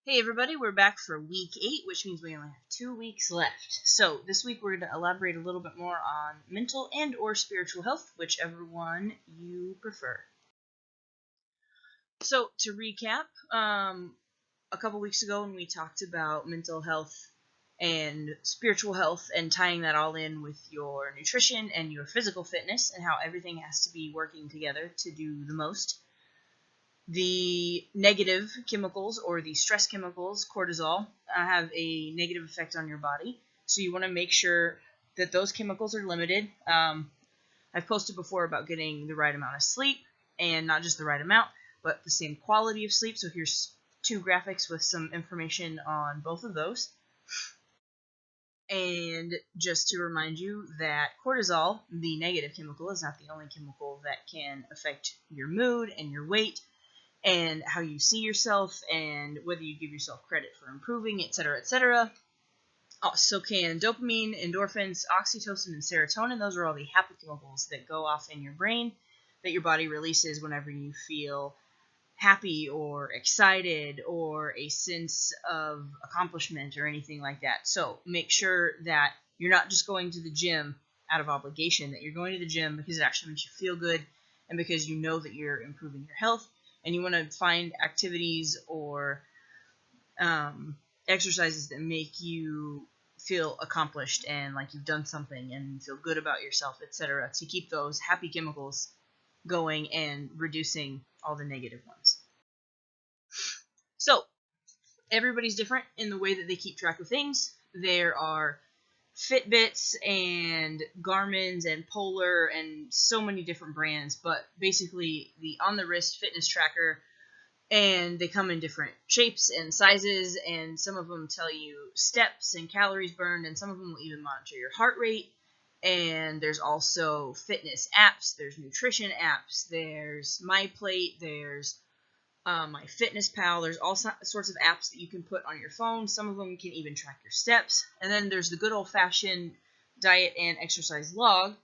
Hey everybody, we're back for week 8, which means we only have 2 weeks left. So this week we're going to elaborate a little bit more on mental and or spiritual health, whichever one you prefer. So to recap, a couple weeks ago when we talked about mental health and spiritual health and tying that all in with your nutrition and your physical fitness and how everything has to be working together to do the most. The negative chemicals or the stress chemicals, cortisol, have a negative effect on your body. So you want to make sure that those chemicals are limited. I've posted before about getting the right amount of sleep, and not just the right amount, but the same quality of sleep. So here's 2 graphics with some information on both of those. And just to remind you that cortisol, the negative chemical, is not the only chemical that can affect your mood and your weight and how you see yourself and whether you give yourself credit for improving, etc., etc. So can dopamine, endorphins, oxytocin, and serotonin. Those are all the happy chemicals that go off in your brain that your body releases whenever you feel happy or excited or a sense of accomplishment or anything like that. So make sure that you're not just going to the gym out of obligation, that you're going to the gym because it actually makes you feel good and because you know that you're improving your health. And you want to find activities or exercises that make you feel accomplished and like you've done something and feel good about yourself, etc., to keep those happy chemicals going and reducing all the negative ones. So everybody's different in the way that they keep track of things. There are Fitbits and Garmin's and Polar and so many different brands, but basically the on the wrist fitness tracker, and they come in different shapes and sizes, and some of them tell you steps and calories burned, and some of them will even monitor your heart rate. And there's also fitness apps, there's nutrition apps, there's MyPlate, there's MyFitnessPal. There's all sorts of apps that you can put on your phone. Some of them can even track your steps. And then there's the good old-fashioned diet and exercise log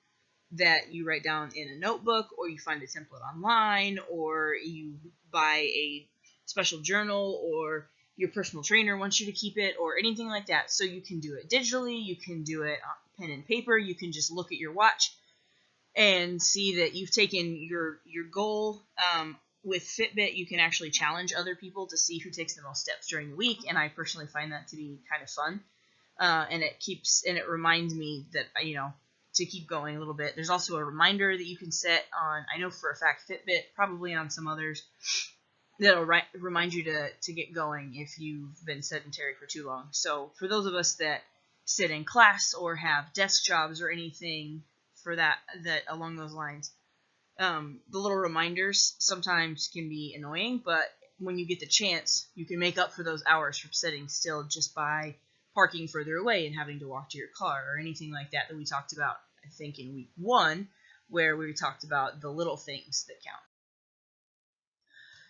that you write down in a notebook, or you find a template online, or you buy a special journal, or your personal trainer wants you to keep it, or anything like that. So you can do it digitally, you can do it on pen and paper, you can just look at your watch and see that you've taken your goal. With Fitbit, you can actually challenge other people to see who takes the most steps during the week, and I personally find that to be kind of fun. And it reminds me that to keep going a little bit. There's also a reminder that you can set on, I know for a fact Fitbit, probably on some others, that'll remind you to get going if you've been sedentary for too long. So for those of us that sit in class or have desk jobs or anything for that along those lines, the little reminders sometimes can be annoying, but when you get the chance, you can make up for those hours from sitting still just by parking further away and having to walk to your car or anything like that we talked about, I think, in week 1, where we talked about the little things that count.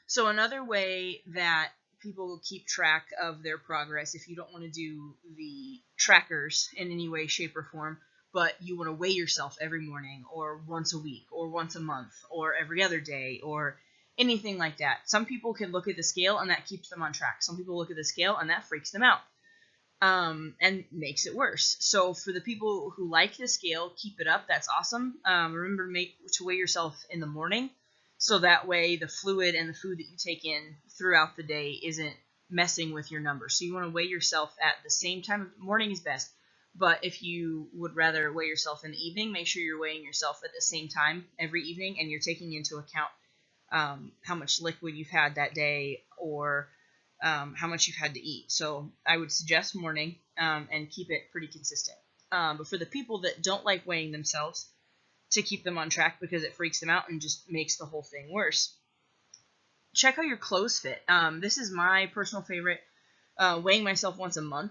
So another way that people keep track of their progress, if you don't want to do the trackers in any way, shape, or form, but you want to weigh yourself every morning or once a week or once a month or every other day or anything like that. Some people can look at the scale and that keeps them on track. Some people look at the scale and that freaks them out and makes it worse. So for the people who like the scale, keep it up. That's awesome. Remember to weigh yourself in the morning, so that way the fluid and the food that you take in throughout the day isn't messing with your numbers. So you want to weigh yourself at the same time. Morning is best. But if you would rather weigh yourself in the evening, make sure you're weighing yourself at the same time every evening, and you're taking into account how much liquid you've had that day, or how much you've had to eat. So I would suggest morning, and keep it pretty consistent. But for the people that don't like weighing themselves, to keep them on track because it freaks them out and just makes the whole thing worse, check how your clothes fit. This is my personal favorite. Weighing myself once a month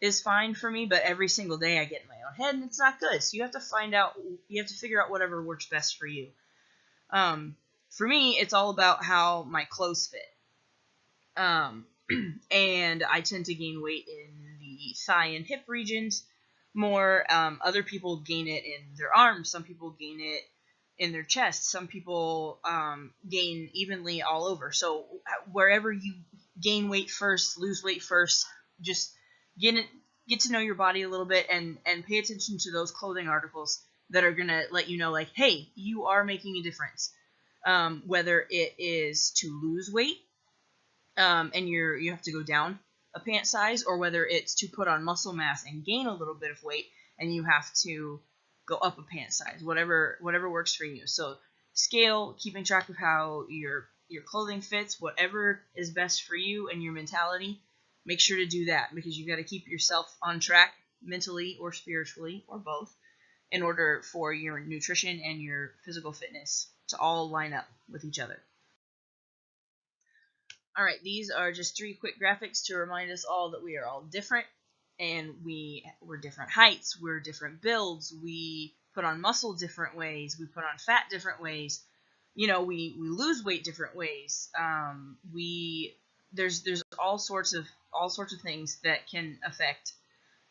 is fine for me, but every single day I get in my own head and it's not good. So you have to figure out whatever works best for you. For me, it's all about how my clothes fit. And I tend to gain weight in the thigh and hip regions more. Other people gain it in their arms. Some people gain it in their chest. Some people gain evenly all over. So wherever you gain weight first, lose weight first. Just get to know your body a little bit, and pay attention to those clothing articles that are gonna let you know, like, hey, you are making a difference. Whether it is to lose weight, and you have to go down a pant size, or whether it's to put on muscle mass and gain a little bit of weight, and you have to go up a pant size. Whatever works for you. So scale, keeping track of how your clothing fits, whatever is best for you and your mentality. Make sure to do that, because you've got to keep yourself on track mentally or spiritually or both, in order for your nutrition and your physical fitness to all line up with each other. All right, these are just 3 quick graphics to remind us all that we are all different, and we're different heights, we're different builds, we put on muscle different ways, we put on fat different ways, we lose weight different ways. There's all sorts of things that can affect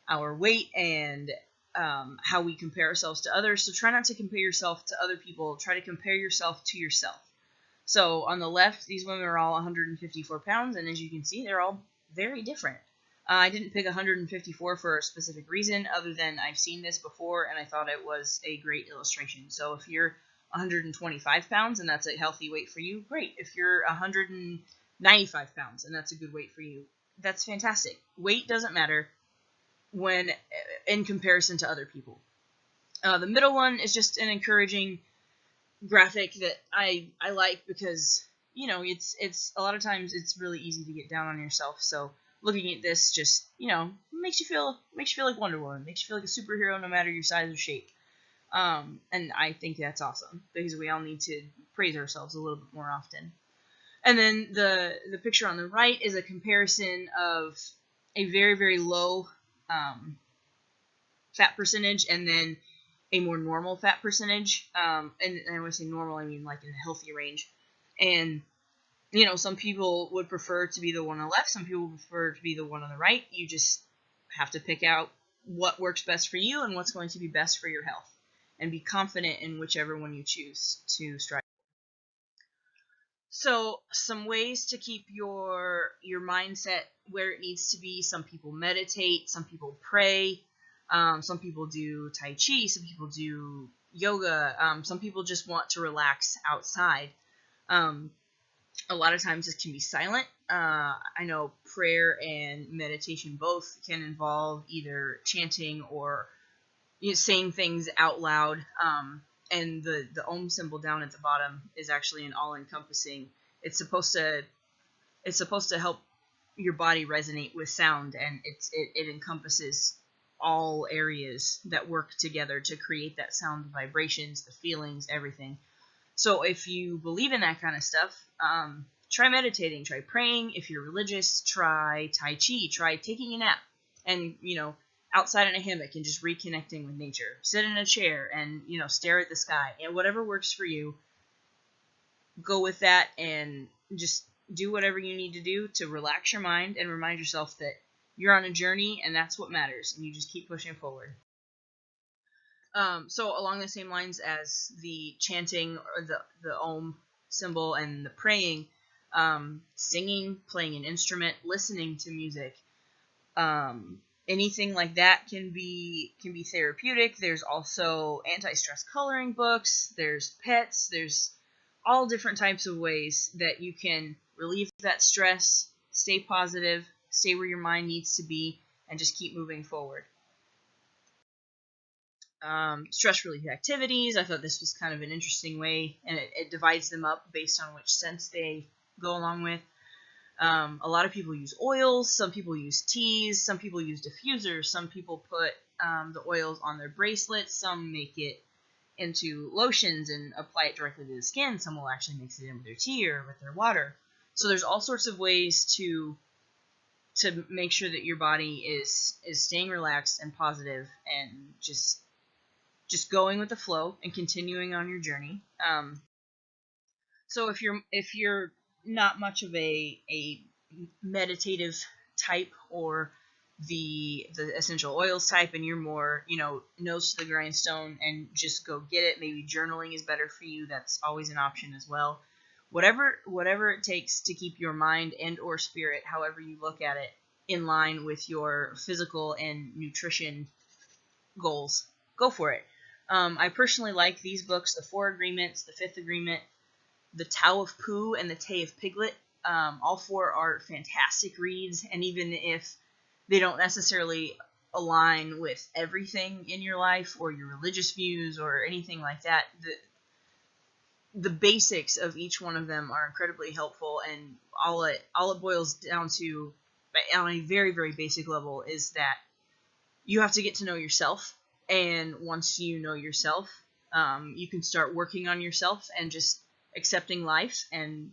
our weight and how we compare ourselves to others. So try not to compare yourself to other people. Try to compare yourself to yourself. So on the left, these women are all 154 pounds, and as you can see, they're all very different. I didn't pick 154 for a specific reason, other than I've seen this before, and I thought it was a great illustration. So if you're 125 pounds and that's a healthy weight for you, great. If you're 195 pounds and that's a good weight for you, that's fantastic. Weight doesn't matter when in comparison to other people. The middle one is just an encouraging graphic that I like, because it's a lot of times it's really easy to get down on yourself. So looking at this just makes you feel like Wonder Woman, makes you feel like a superhero no matter your size or shape. And I think that's awesome, because we all need to praise ourselves a little bit more often. And then the picture on the right is a comparison of a very, very low fat percentage and then a more normal fat percentage. And when I say normal, I mean like in a healthy range. And some people would prefer to be the one on the left, some people prefer to be the one on the right. You just have to pick out what works best for you and what's going to be best for your health, and be confident in whichever one you choose to strive. So some ways to keep your mindset where it needs to be: some people meditate, some people pray, some people do Tai Chi, some people do yoga, some people just want to relax outside. A lot of times this can be silent. I know prayer and meditation both can involve either chanting or saying things out loud. And the Om symbol down at the bottom is actually an all-encompassing. It's supposed to help your body resonate with sound, and it encompasses all areas that work together to create that sound, the vibrations, the feelings, everything. So if you believe in that kind of stuff, try meditating, try praying. If you're religious, try Tai Chi, try taking a nap, and outside in a hammock and just reconnecting with nature. Sit in a chair and stare at the sky, and whatever works for you, go with that, and just do whatever you need to do to relax your mind and remind yourself that you're on a journey, and that's what matters, and you just keep pushing forward. So along the same lines as the chanting or the Om symbol and the praying, singing, playing an instrument, listening to music, anything like that can be therapeutic. There's also anti-stress coloring books, there's pets, there's all different types of ways that you can relieve that stress, stay positive, stay where your mind needs to be, and just keep moving forward. Stress relief activities, I thought this was kind of an interesting way, and it divides them up based on which scents they go along with. A lot of people use oils, some people use teas, some people use diffusers, some people put the oils on their bracelets, some make it into lotions and apply it directly to the skin, some will actually mix it in with their tea or with their water. So there's all sorts of ways to make sure that your body is staying relaxed and positive and just going with the flow and continuing on your journey. So if you're not much of a meditative type, or the essential oils type, and you're more nose to the grindstone and just go get it, maybe journaling is better for you. That's always an option as well. whatever it takes to keep your mind and or spirit, however you look at it, in line with your physical and nutrition goals. Go for it. I personally like these books: The Four Agreements, The Fifth Agreement, The Tao of Pooh, and The Tay of Piglet. All four are fantastic reads, and even if they don't necessarily align with everything in your life or your religious views or anything like that, the basics of each one of them are incredibly helpful, and all it boils down to, on a very, very basic level, is that you have to get to know yourself, and once you know yourself, you can start working on yourself and just accepting life and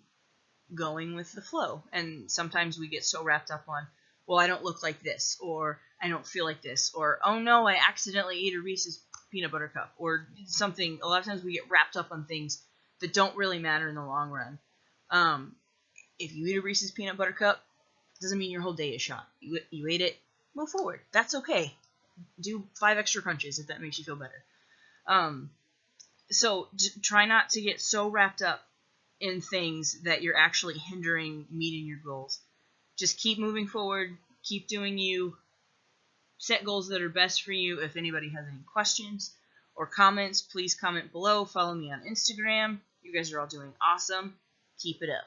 going with the flow. And sometimes we get so wrapped up on, well, I don't look like this, or I don't feel like this, or oh no, I accidentally ate a Reese's peanut butter cup, or something. A lot of times we get wrapped up on things that don't really matter in the long run. If you eat a Reese's peanut butter cup, doesn't mean your whole day is shot. You ate it, move forward. That's okay. Do 5 extra crunches if that makes you feel better. So try not to get so wrapped up in things that you're actually hindering meeting your goals. Just keep moving forward. Keep doing you. Set goals that are best for you. If anybody has any questions or comments, please comment below. Follow me on Instagram. You guys are all doing awesome. Keep it up.